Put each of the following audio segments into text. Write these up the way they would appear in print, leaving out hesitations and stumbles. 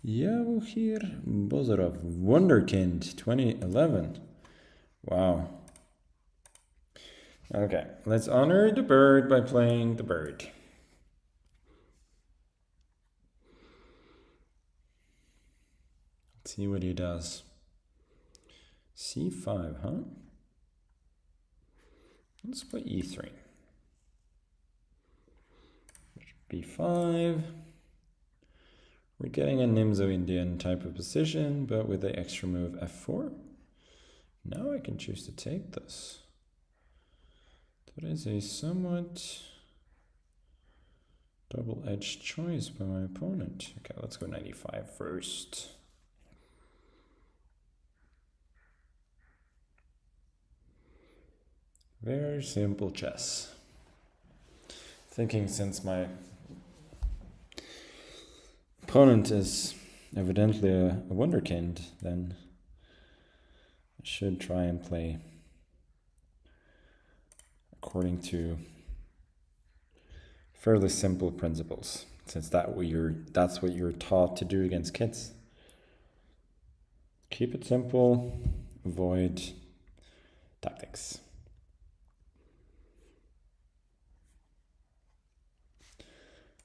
Yavuhir Bozorov, Wonderkind 2011. Wow. Okay, let's honor the bird by playing the bird. Let's see what he does. C5, huh? Let's play E3. B5. We're getting a Nimzo-Indian type of position, but with the extra move F4. Now I can choose to take this. That is a somewhat double-edged choice by my opponent. Okay, let's go 95 first. Very simple chess. Thinking since my opponent is evidently a wonderkind, then I should try and play according to fairly simple principles, since that's what you're taught to do against kids. Keep it simple, avoid tactics.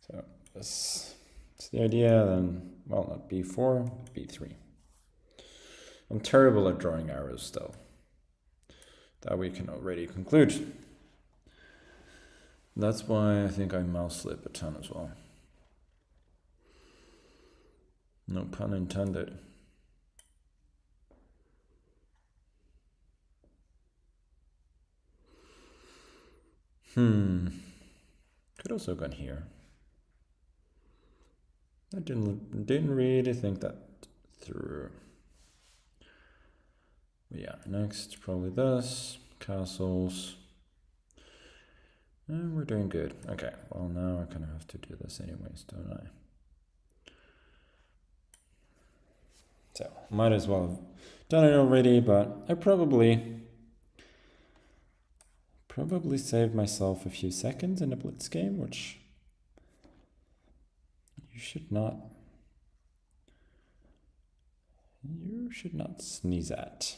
So this is the idea, then, well, not b4, b3. I'm terrible at drawing arrows still. That we can already conclude. That's why I think I mouse slip a ton as well. No pun intended. Could also gone here. I didn't really think that through. But yeah, next probably this, castles. And we're doing good. Okay, well now I kind of have to do this anyways, don't I? So, might as well have done it already, but I probably saved myself a few seconds in a Blitz game, which you should not sneeze at.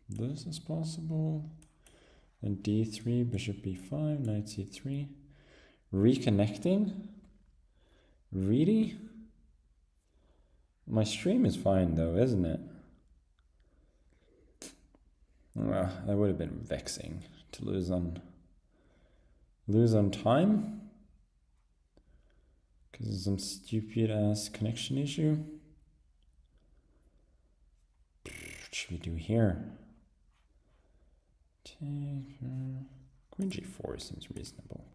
This is possible. Then d3, bishop b5, knight c3. Reconnecting? Really? My stream is fine though, isn't it? Well, that would have been vexing to lose on time because of some stupid ass connection issue. What should we do here? Queen g4 seems reasonable.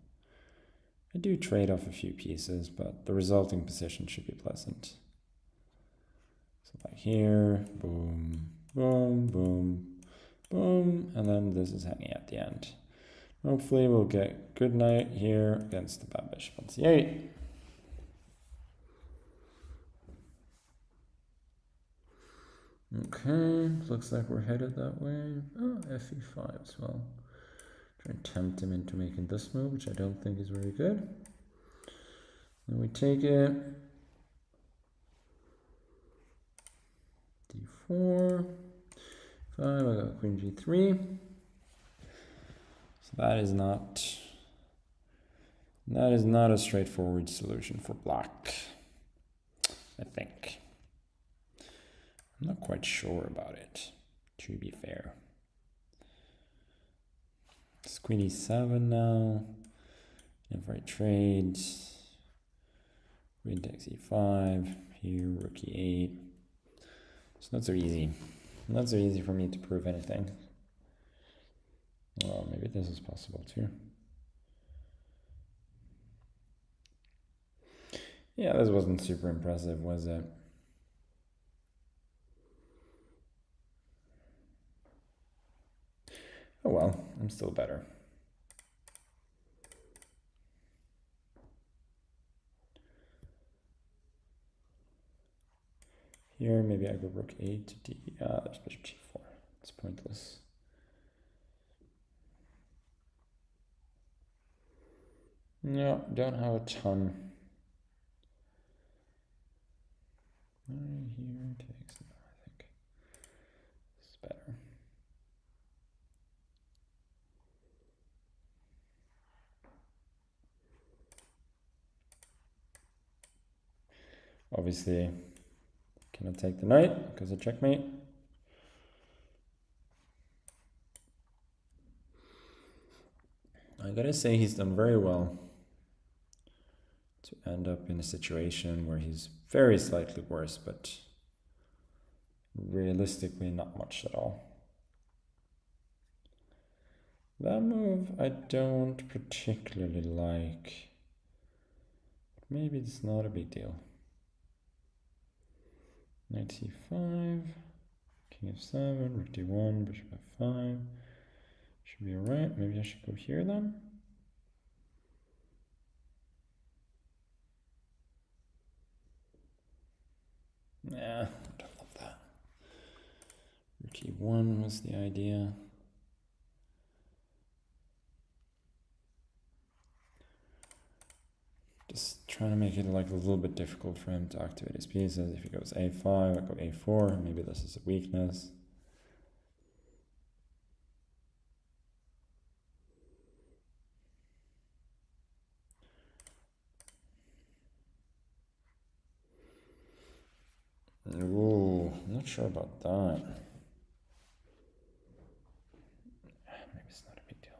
I do trade off a few pieces, but the resulting position should be pleasant. So like here, boom, boom, boom, boom, and then this is hanging at the end. Hopefully we'll get good knight here against the bad bishop on c8. Okay, looks like we're headed that way. Oh, fe5 as well. Try and tempt him into making this move, which I don't think is very good. Then we take it. d4. 5, I got queen g3. So that is not a straightforward solution for black, I think. I'm not quite sure about it, to be fair. It's queen e7 now. If I trade, queen takes e5, here rook e8. It's not so easy. Not so easy for me to prove anything. Well, maybe this is possible too. Yeah, this wasn't super impressive, was it? Oh well, I'm still better. Here, maybe I go rook 8 to d. There's bishop g4. It's pointless. No, don't have a ton. Here takes, no, I think it's better. Obviously, cannot take the knight because of checkmate. I gotta say he's done very well to end up in a situation where he's very slightly worse, but realistically not much at all. That move I don't particularly like. Maybe it's not a big deal. Knight c5, king f7, rook d1, bishop f5. Should be alright. Maybe I should go here then. Nah, I don't love that. Rook e1 was the idea. Just trying to make it like a little bit difficult for him to activate his pieces. If he goes a5, I go a4. Maybe this is a weakness. Ooh, I'm not sure about that. Maybe it's not a big deal.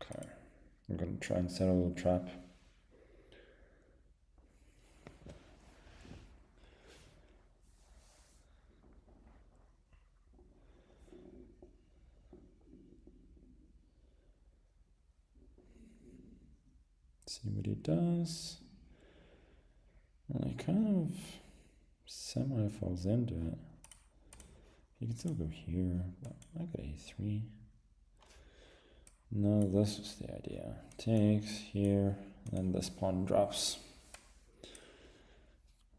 Okay, I'm gonna try and set a little trap. See what he does. Well, he kind of semi falls into it. He can still go here, but I got a3. No, this was the idea. Takes here, and then this pawn drops.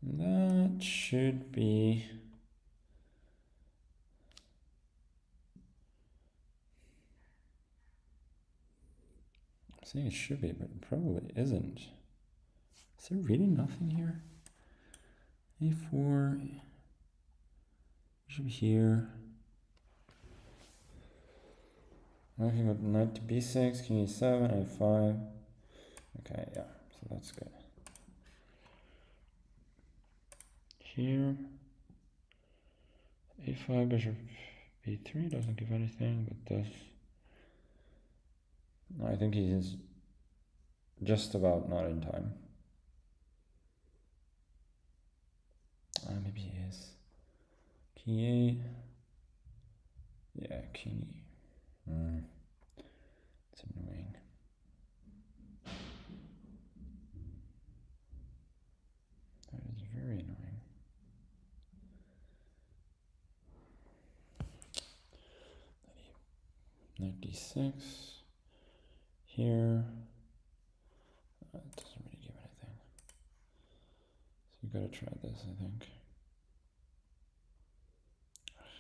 That should be... I'm saying it should be, but it probably isn't. Is there really nothing here? a4, should be here. I can go knight to b6, king e7, a5. Okay, yeah, so that's good. Here, a5, bishop b3 doesn't give anything, but this. I think he is just about not in time. Maybe he is. King a. Yeah, king e. It's annoying. That is very annoying. Knight d6. Here. It doesn't really give anything. So you gotta try this, I think.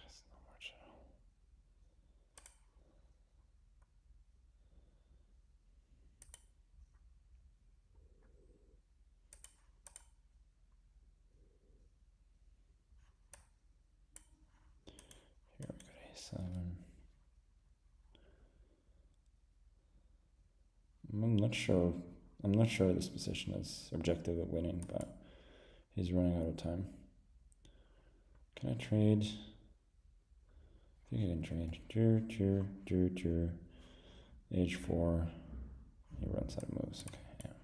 It's not much at all. Here we got a7. I'm not sure this position is objective at winning, but he's running out of time. Can I trade? I think I can trade. H4. He runs out of moves. Okay, yeah.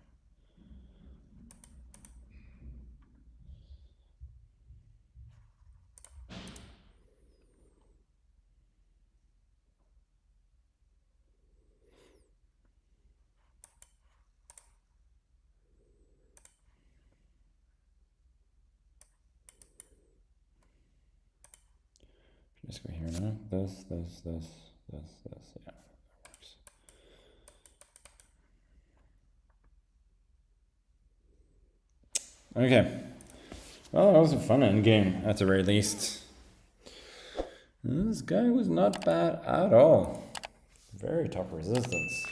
Just go here now. This. Yeah, that works. Okay. Well, that was a fun endgame, at the very least. This guy was not bad at all. Very tough resistance.